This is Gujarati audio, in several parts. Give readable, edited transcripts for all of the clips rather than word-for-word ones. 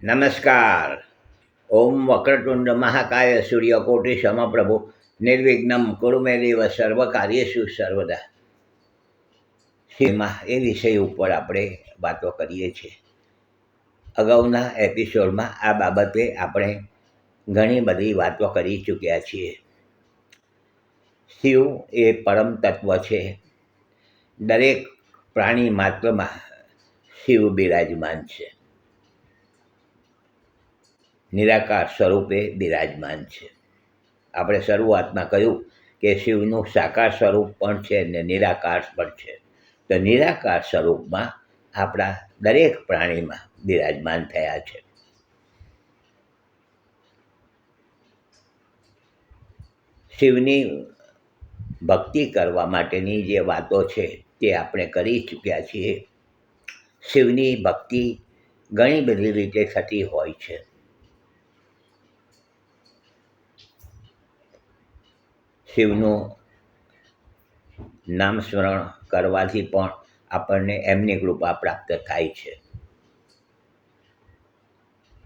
નમસ્કાર. ઓમ વક્રતુંડ મહાકાય સૂર્યકોટિ સમપ્રભુ નિર્વિઘ્નમ કુરુ મે દેવ સર્વ કાર્યેષુ સર્વદા. એમાં એ વિષય ઉપર આપણે વાતો કરીએ છીએ. અગાઉના એપિસોડમાં આ બાબતે આપણે ઘણી બધી વાતો કરી ચૂક્યા છીએ. શિવ એ પરમ તત્વ છે. દરેક પ્રાણી માત્રમાં શિવ બિરાજમાન છે, નિરાકાર સ્વરૂપે બિરાજમાન છે. આપણે શરૂઆતમાં કહ્યું કે શિવનું સાકાર સ્વરૂપ પણ છે ને નિરાકાર પણ છે. તો નિરાકાર સ્વરૂપમાં આપણા દરેક પ્રાણીમાં બિરાજમાન થયા છે. શિવની ભક્તિ કરવા માટેની જે વાતો છે તે આપણે કરી ચૂક્યા છીએ. શિવની ભક્તિ ઘણી બધી રીતે થતી હોય છે. શિવનું નામ સ્મરણ કરવાથી પણ આપણને એમની કૃપા પ્રાપ્ત થાય છે.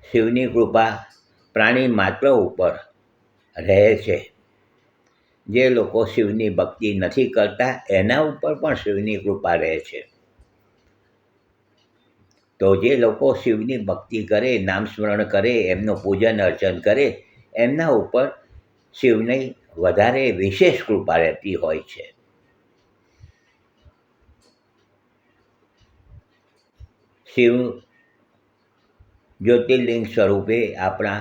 શિવની કૃપા પ્રાણી માત્ર ઉપર રહે છે. જે લોકો શિવની ભક્તિ નથી કરતા એના ઉપર પણ શિવની કૃપા રહે છે. તો જે લોકો શિવની ભક્તિ કરે, નામ સ્મરણ કરે, એમનું પૂજન અર્ચન કરે, એમના ઉપર શિવની વધારે વિશેષ કૃપા રહેતી હોય છે. શિવ જ્યોતિર્લિંગ સ્વરૂપે આપણા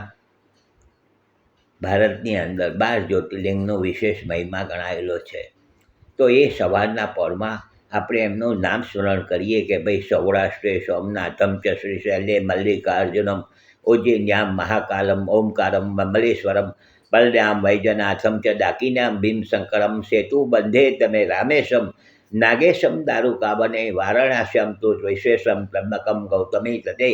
ભારતની અંદર 12 જ્યોતિર્લિંગનો વિશેષ મહિમા ગણાયેલો છે. તો એ સવારના પરમાં આપણે એમનું નામ સ્મરણ કરીએ કે ભાઈ સૌરાષ્ટ્રે સોમનાથમ ચ શ્રી શૈલે મલ્લિકાર્જુનમ ઉજ્જૈન્યામ મહાકાલમ ઓમકારમ મમલેશ્વરમ બલરામ વૈજનાથમ ચ દાકિનામ ભીમશંકરમ સેતુ બંધે તમે રામેશમ નાગેશમ દારૂકાબને વારાણસ્યમ તુ વિશેષમ ત્રંબકમ ગૌતમી તતે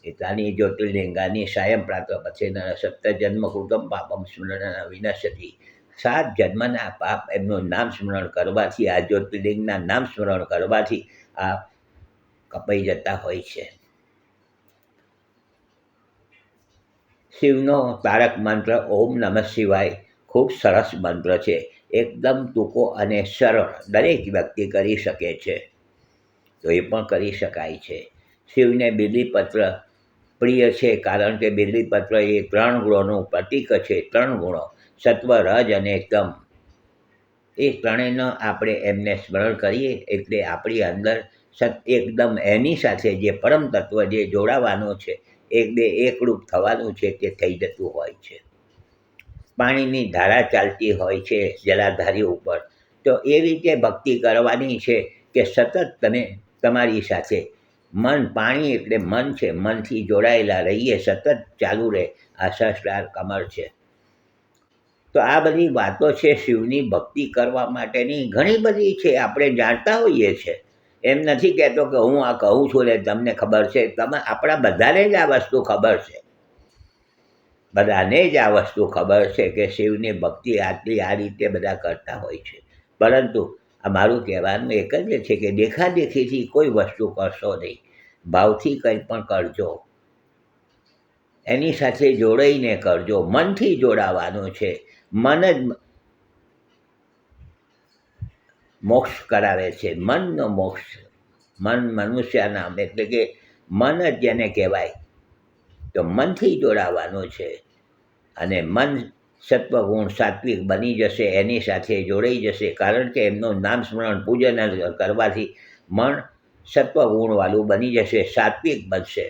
એતાની જ્યોતિર્લિંગાની સાયં પ્રાતઃ પછેના સપ્તજન્મ કૃતમ પાપમ સ્મરણ વિનશ્યતિ. 7 જન્મના પાપ એમનું નામ સ્મરણ કરવાથી, આ જ્યોતિર્લિંગના નામ સ્મરણ કરવાથી આ કપાઈ જતા હોય છે. શિવનો તારક મંત્ર ઓમ નમઃ શિવાય ખૂબ સરસ મંત્ર છે. એકદમ ટૂંકો અને સરળ, દરેક વ્યક્તિ કરી શકે છે. તો એ પણ કરી શકાય છે. શિવને બિલીપત્ર પ્રિય છે, કારણ કે બિલીપત્ર એ 3 ગુણોનું પ્રતીક છે. 3 ગુણો સત્વ, રજ અને તમ. એ ત્રણેયનો આપણે એમને સ્મરણ કરીએ એટલે આપણી અંદર એકદમ એની સાથે જે પરમ તત્વ જે જોડાવાનું છે, એકરૂપ થવાનું છે, તે થઈ જતું હોય છે. પાણીની ધારા ચાલતી હોય છે જલાધારી ઉપર, તો એ રીતે ભક્તિ કરવાની છે કે સતત તમે તમારી સાથે મન, પાણી એટલે મન છે, મનથી જોડાયેલા રહીએ, સતત ચાલુ રહે. આ સહસ્ત્રાર કમળ છે. તો આ બધી વાતો છે શિવની ભક્તિ કરવા માટેની ઘણી બધી છે, આપણે જાણતા હોઈએ છીએ. એમ નથી કહેતો કે હું આ કહું છું ને તમને ખબર છે. આપણા બધાને જ આ વસ્તુ ખબર છે. બધાને જ આ વસ્તુ ખબર છે કે શિવની ભક્તિ આટલી આ રીતે બધા કરતા હોય છે. પરંતુ આ મારું કહેવાનું એક જ છે કે દેખાદેખીથી કોઈ વસ્તુ કરશો નહીં. ભાવથી કંઈ પણ કરજો, એની સાથે જોડાઈને કરજો. મનથી જોડાવાનું છે. મન જ મોક્ષ કરાવે છે. મનનો મોક્ષ, મન મનુષ્યના એટલે કે મન જ જેને કહેવાય. તો મનથી જોડાવાનું છે અને મન સત્વગુણ સાત્વિક બની જશે, એની સાથે જોડાઈ જશે. કારણ કે એમનું નામ સ્મરણ પૂજન કરવાથી મન સત્વગુણવાળું બની જશે, સાત્વિક બનશે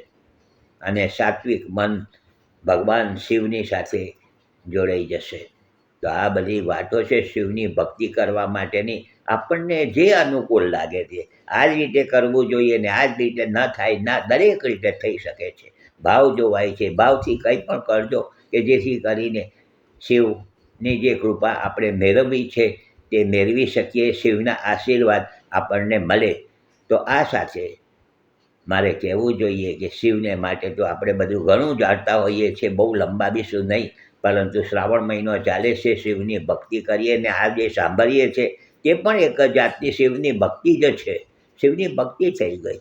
અને સાત્વિક મન ભગવાન શિવની સાથે જોડાઈ જશે. તો આ બધી વાતો છે શિવની ભક્તિ કરવા માટેની. આપણને જે અનુકૂળ લાગે તે આ જ રીતે કરવું જોઈએ ને આ જ રીતે ન થાય ના, દરેક રીતે થઈ શકે છે. ભાવ જોવાય છે. ભાવથી કંઈ પણ કરજો કે જેથી કરીને શિવની જે કૃપા આપણે મેળવવી છે તે મેળવી શકીએ, શિવના આશીર્વાદ આપણને મળે. તો આ સાથે મારે કહેવું જોઈએ કે શિવને માટે તો આપણે બધું ઘણું જાણતા હોઈએ છીએ, બહુ લંબાવીશું નહીં. પરંતુ શ્રાવણ મહિનો ચાલે છે, શિવની ભક્તિ કરીએ ને આ જે સાંભળીએ છીએ તે પણ એક જાતની શિવની ભક્તિ જ છે. શિવની ભક્તિ થઈ ગઈ.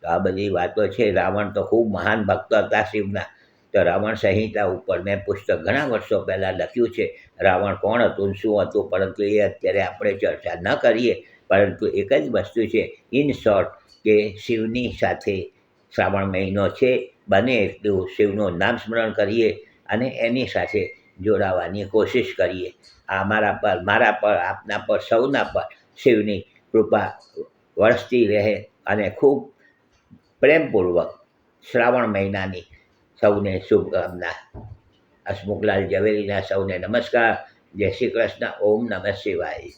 તો આ બધી વાતો છે. રાવણ તો ખૂબ મહાન ભક્ત હતા શિવના. તો રાવણ સંહિતા ઉપર મેં પુસ્તક ઘણા વર્ષો પહેલાં લખ્યું છે. રાવણ કોણ હતું ને શું હતું, પરંતુ એ અત્યારે આપણે ચર્ચા ન કરીએ. પરંતુ એક જ વસ્તુ છે, ઇન શોર્ટ, કે શિવની સાથે શ્રાવણ મહિનો છે, બને એટલું શિવનું નામ સ્મરણ કરીએ અને એની સાથે જોડાવાની કોશિશ કરીએ. આ મારા પર, આપના પર, સૌના પર શિવની કૃપા વરસતી રહે અને ખૂબ પ્રેમપૂર્વક શ્રાવણ મહિનાની સૌને શુભકામના. હસમુખલાલ ઝવેરીના સૌને નમસ્કાર. જય શ્રી કૃષ્ણ. ઓમ નમઃ શિવાય.